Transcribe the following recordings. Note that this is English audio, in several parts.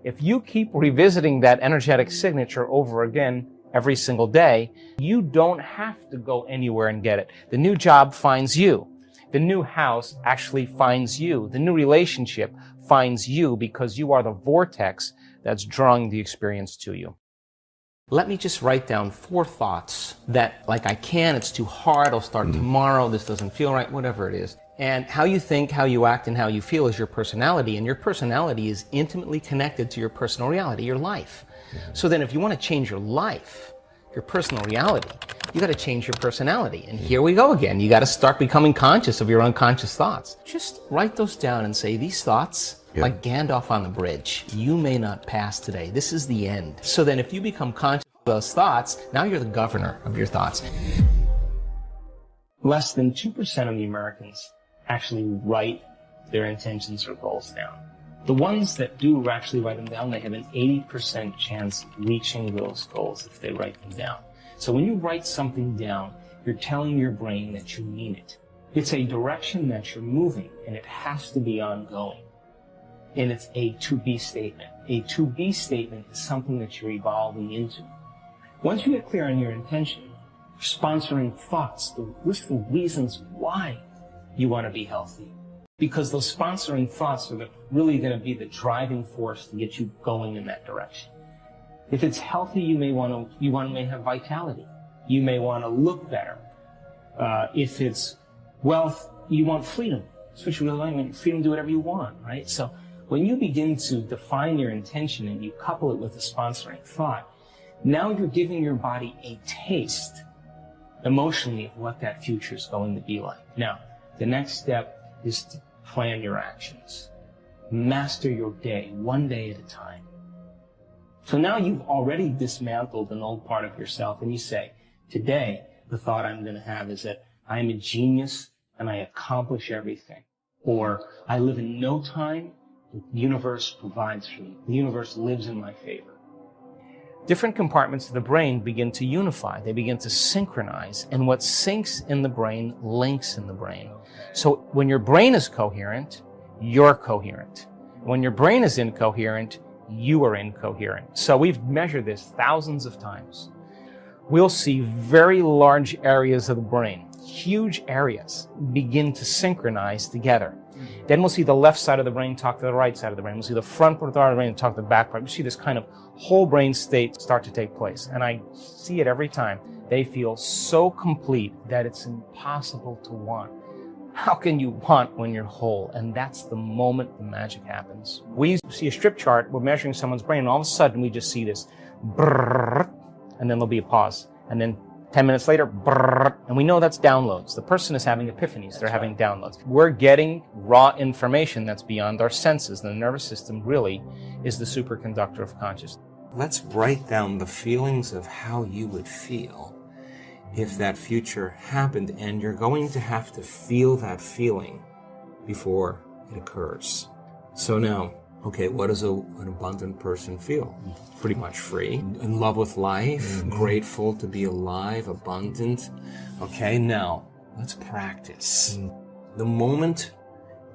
If you keep revisiting that energetic signature over again every single day, you don't have to go anywhere and get it. The new job finds you. The new house actually finds you. The new relationship finds you because you are the vortex that's drawing the experience to you. Let me just write down 4 thoughts that, like, I can't, it's too hard, I'll start tomorrow, this doesn't feel right, whatever it is. And how you think, how you act, and how you feel is your personality, and your personality is intimately connected to your personal reality, your life. So then if you want to change your life, your personal reality, you got to change your personality. And here we go again. You got to start becoming conscious of your unconscious thoughts. Just write those down and say, these thoughts, like Gandalf on the bridge, you may not pass today. This is the end. So then if you become conscious of those thoughts, now you're the governor of your thoughts. Less than 2% of the Americans actually write their intentions or goals down. The ones that do actually write them down, they have an 80% chance of reaching those goals if they write them down. So when you write something down, you're telling your brain that you mean it. It's a direction that you're moving, and it has to be ongoing. And it's a to-be statement. A to-be statement is something that you're evolving into. Once you get clear on your intention, sponsoring thoughts, list the reasons why you want to be healthy. Because those sponsoring thoughts are really going to be the driving force to get you going in that direction. If it's healthy, you may have vitality. You may want to look better. If it's wealth, you want freedom. That's what you really want. Freedom to do whatever you want, right? So when you begin to define your intention and you couple it with a sponsoring thought, now you're giving your body a taste emotionally of what that future is going to be like. Now, the next step is to plan your actions. Master your day, one day at a time. So now you've already dismantled an old part of yourself, and you say, today, the thought I'm going to have is that I am a genius and I accomplish everything. Or I live in no time, the universe provides for me. The universe lives in my favor. Different compartments of the brain begin to unify. They begin to synchronize. And what syncs in the brain links in the brain. So when your brain is coherent, you're coherent. When your brain is incoherent, you are incoherent. So we've measured this thousands of times. We'll see very large areas of the brain, huge areas, begin to synchronize together. Then we'll see the left side of the brain talk to the right side of the brain. We'll see the front part of the brain talk to the back part. We see this kind of whole brain state start to take place. And I see it every time. They feel so complete that it's impossible to want. How can you want when you're whole? And that's the moment the magic happens. We see a strip chart, we're measuring someone's brain, and all of a sudden we just see this brrrr, and then there'll be a pause. And then 10 minutes later, brrrr, and we know that's downloads. The person is having epiphanies. They're having downloads. We're getting raw information that's beyond our senses. The nervous system really is the superconductor of consciousness. Let's write down the feelings of how you would feel if that future happened, and you're going to have to feel that feeling before it occurs. So now, okay, what does an abundant person feel? Pretty much free, in love with life, grateful to be alive, abundant. Okay, now, let's practice. The moment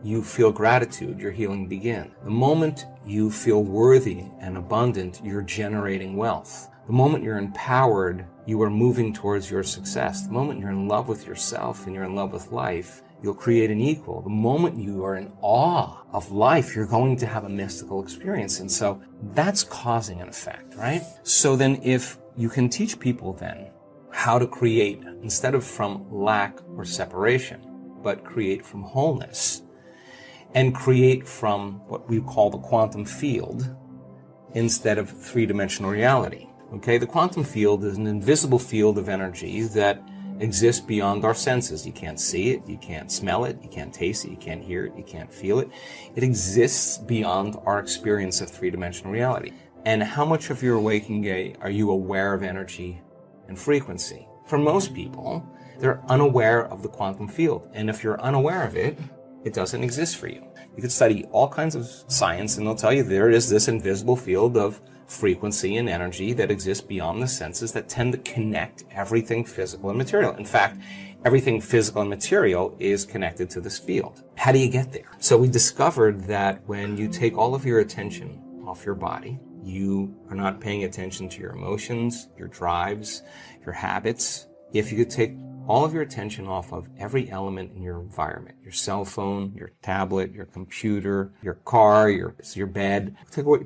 you feel gratitude, your healing begins. The moment you feel worthy and abundant, you're generating wealth. The moment you're empowered, you are moving towards your success. The moment you're in love with yourself and you're in love with life, you'll create an equal. The moment you are in awe of life, you're going to have a mystical experience. And so that's causing an effect, right? So then if you can teach people then how to create, instead of from lack or separation, but create from wholeness, and create from what we call the quantum field instead of three-dimensional reality. Okay, the quantum field is an invisible field of energy that exists beyond our senses. You can't see it, you can't smell it, you can't taste it, you can't hear it, you can't feel it. It exists beyond our experience of three-dimensional reality. And how much of your waking day are you aware of energy and frequency? For most people, they're unaware of the quantum field. And if you're unaware of it, it doesn't exist for you. You could study all kinds of science and they'll tell you there is this invisible field of frequency and energy that exists beyond the senses that tend to connect everything physical and material. In fact, everything physical and material is connected to this field. How do you get there? So we discovered that when you take all of your attention off your body. You are not paying attention to your emotions, your drives, your habits. If you could take all of your attention off of every element in your environment, your cell phone, your tablet, your computer, your car, your bed,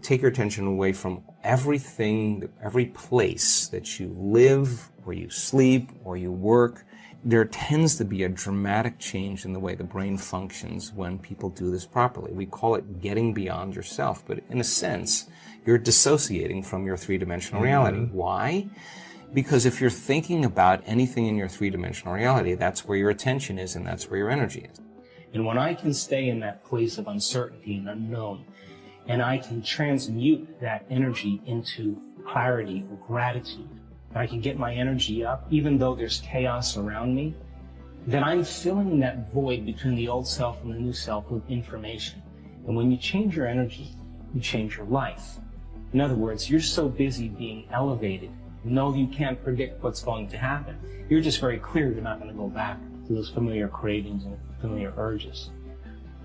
take your attention away from everything, every place that you live, where you sleep, or you work. There tends to be a dramatic change in the way the brain functions when people do this properly. We call it getting beyond yourself, but in a sense, you're dissociating from your three-dimensional reality. Why? Because if you're thinking about anything in your three-dimensional reality, that's where your attention is and that's where your energy is. And when I can stay in that place of uncertainty and unknown, and I can transmute that energy into clarity or gratitude, and I can get my energy up, even though there's chaos around me, then I'm filling that void between the old self and the new self with information. And when you change your energy, you change your life. In other words, you're so busy being elevated, you know you can't predict what's going to happen. You're just very clear you're not going to go back to those familiar cravings and familiar urges.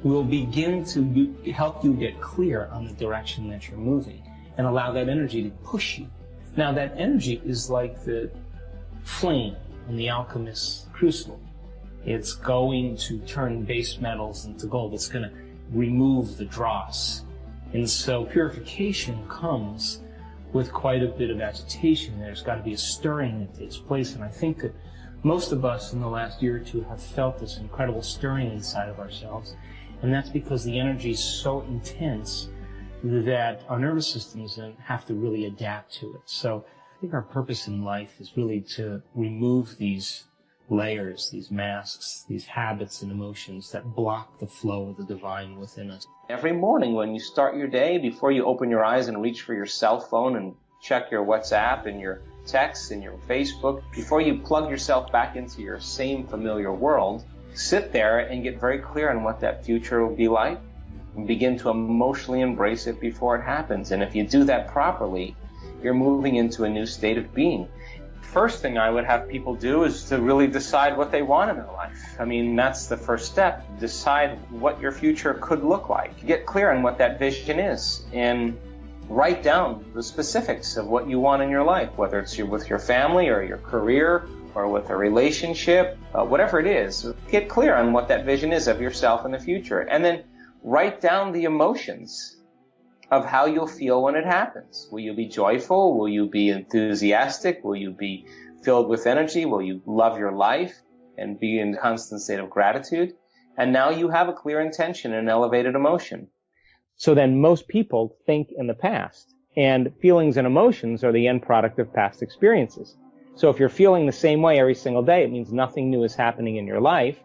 We will begin to help you get clear on the direction that you're moving and allow that energy to push you. Now that energy is like the flame in the alchemist's crucible. It's going to turn base metals into gold. It's going to remove the dross. And so purification comes with quite a bit of agitation. There's got to be a stirring that takes place. And I think that most of us in the last year or two have felt this incredible stirring inside of ourselves. And that's because the energy is so intense that our nervous systems have to really adapt to it. So I think our purpose in life is really to remove these layers, these masks, these habits and emotions that block the flow of the divine within us. Every morning when you start your day, before you open your eyes and reach for your cell phone and check your WhatsApp and your texts and your Facebook, before you plug yourself back into your same familiar world, sit there and get very clear on what that future will be like and begin to emotionally embrace it before it happens. And if you do that properly, you're moving into a new state of being. First thing I would have people do is to really decide what they want in their life. I mean, that's the first step. Decide what your future could look like. Get clear on what that vision is and write down the specifics of what you want in your life, whether it's with your family or your career or with a relationship, whatever it is. Get clear on what that vision is of yourself in the future. And then write down the emotions of how you'll feel when it happens. Will you be joyful? Will you be enthusiastic? Will you be filled with energy? Will you love your life and be in a constant state of gratitude? And now you have a clear intention and elevated emotion. So then most people think in the past, and feelings and emotions are the end product of past experiences. So if you're feeling the same way every single day, it means nothing new is happening in your life.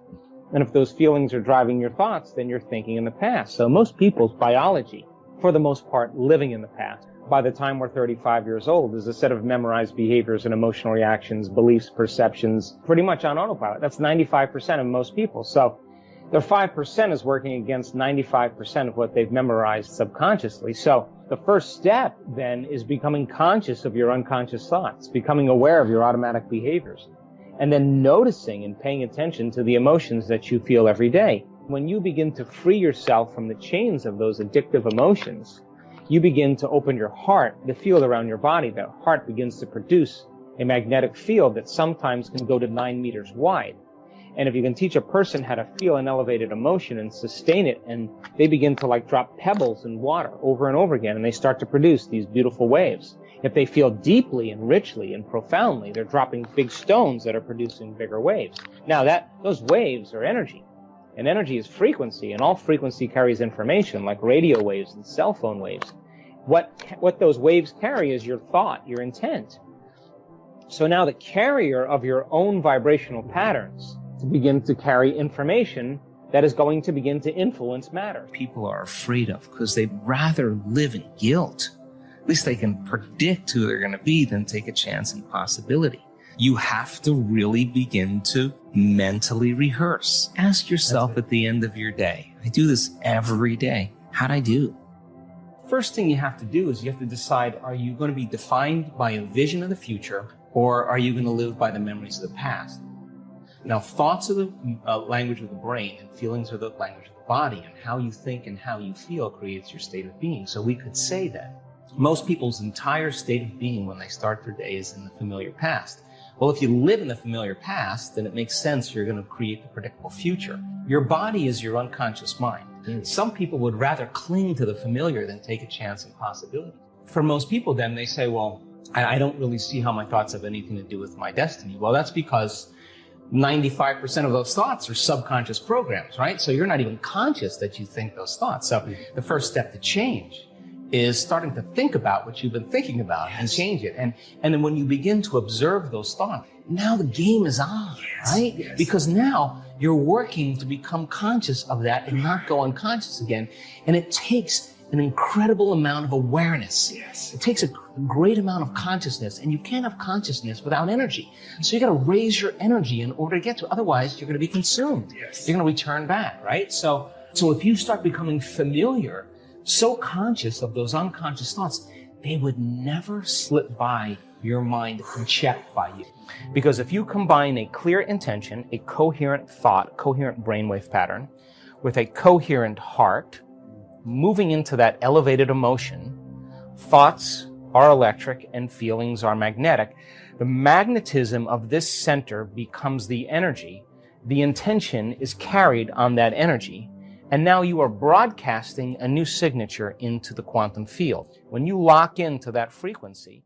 And if those feelings are driving your thoughts, then you're thinking in the past. So most people's biology, for the most part, living in the past, by the time we're 35 years old, is a set of memorized behaviors and emotional reactions, beliefs, perceptions, pretty much on autopilot. That's 95% of most people. So their 5% is working against 95% of what they've memorized subconsciously. So the first step then is becoming conscious of your unconscious thoughts, becoming aware of your automatic behaviors, and then noticing and paying attention to the emotions that you feel every day. When you begin to free yourself from the chains of those addictive emotions, you begin to open your heart, the field around your body. That heart begins to produce a magnetic field that sometimes can go to 9 meters wide. And if you can teach a person how to feel an elevated emotion and sustain it, and they begin to like drop pebbles in water over and over again, and they start to produce these beautiful waves. If they feel deeply and richly and profoundly, they're dropping big stones that are producing bigger waves. Now those waves are energy. And energy is frequency, and all frequency carries information, like radio waves and cell phone waves. What those waves carry is your thought, your intent. So now the carrier of your own vibrational patterns to begin to carry information that is going to begin to influence matter. People are afraid of because they'd rather live in guilt. At least they can predict who they're going to be than take a chance in possibility. You have to really begin to mentally rehearse. Ask yourself at the end of your day, I do this every day, how'd I do? First thing you have to do is you have to decide, are you going to be defined by a vision of the future, or are you going to live by the memories of the past? Now, thoughts are the language of the brain, and feelings are the language of the body, and how you think and how you feel creates your state of being. So we could say that most people's entire state of being when they start their day is in the familiar past. Well, if you live in the familiar past, then it makes sense you're going to create the predictable future. Your body is your unconscious mind. Some people would rather cling to the familiar than take a chance in possibility. For most people, then, they say, well, I don't really see how my thoughts have anything to do with my destiny. Well, that's because 95% of those thoughts are subconscious programs, right? So you're not even conscious that you think those thoughts. So the first step to change is starting to think about what you've been thinking about and change it. And then when you begin to observe those thoughts, now the game is on, right? Because now you're working to become conscious of that and not go unconscious again. And it takes an incredible amount of awareness. It takes a great amount of consciousness, and you can't have consciousness without energy. So you got to raise your energy in order to get to it. Otherwise, you're going to be consumed. You're going to return back, right? So if you start becoming familiar, so conscious of those unconscious thoughts, they would never slip by your mind unchecked by you. Because if you combine a clear intention, a coherent thought, coherent brainwave pattern, with a coherent heart, moving into that elevated emotion, thoughts are electric and feelings are magnetic. The magnetism of this center becomes the energy. The intention is carried on that energy. And now you are broadcasting a new signature into the quantum field. When you lock into that frequency,